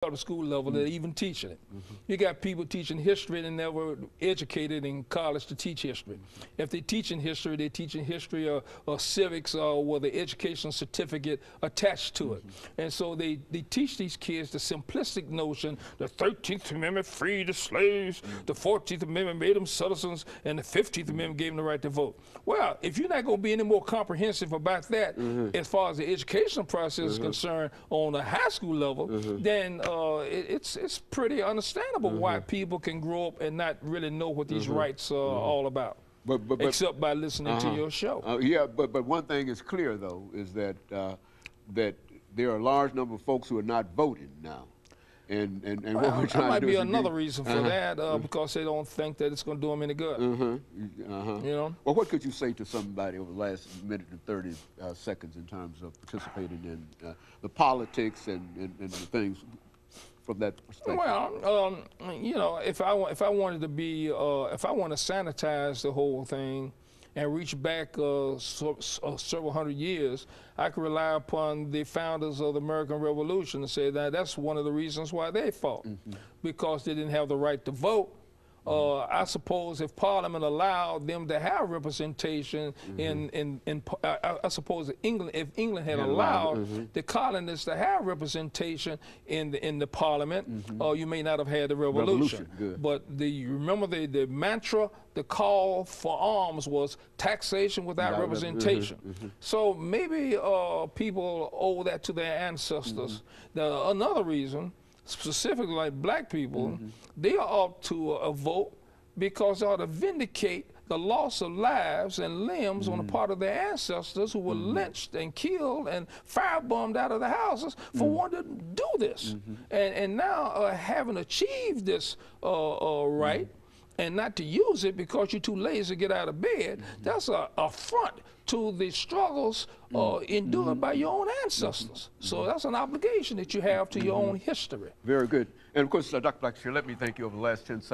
the school level that are even teaching it. You got people teaching history and never educated in college to teach history. If they're teaching history, they're teaching history or civics or with an educational certificate attached to it. And so they teach these kids the simplistic notion, the 13th Amendment freed the slaves, the 14th Amendment made them citizens, and the 15th Amendment gave them the right to vote. Well, if you're not going to be any more comprehensive about that as far as the educational process is concerned on a high school level, then it's pretty understandable why people can grow up and not really know what these rights are all about, except by listening to your show. Yeah, but one thing is clear, though, is that that there are a large number of folks who are not voting now. And well, what we're trying to do might be is another reason for that, because they don't think that it's going to do them any good. You know? Well, what could you say to somebody over the last minute and 30 seconds in terms of participating in the politics and the things from that perspective? Well, you know, if I wanted to be, if I want to sanitize the whole thing and reach back several hundred years, I could rely upon the founders of the American Revolution and say that that's one of the reasons why they fought, because they didn't have the right to vote. I suppose if Parliament allowed them to have representation I suppose if England had allowed the colonists to have representation in the Parliament, you may not have had the revolution. But remember the mantra, the call for arms was taxation without representation. So maybe people owe that to their ancestors. Another reason, specifically like black people, they ought to vote because they ought to vindicate the loss of lives and limbs on the part of their ancestors who were lynched and killed and firebombed out of the houses for wanting to do this. And now having achieved this right, and not to use it because you're too lazy to get out of bed, that's an affront to the struggles endured by your own ancestors. So that's an obligation that you have to your own history. Very good. And of course, Dr. Blackshear, let me thank you over the last 10 seconds.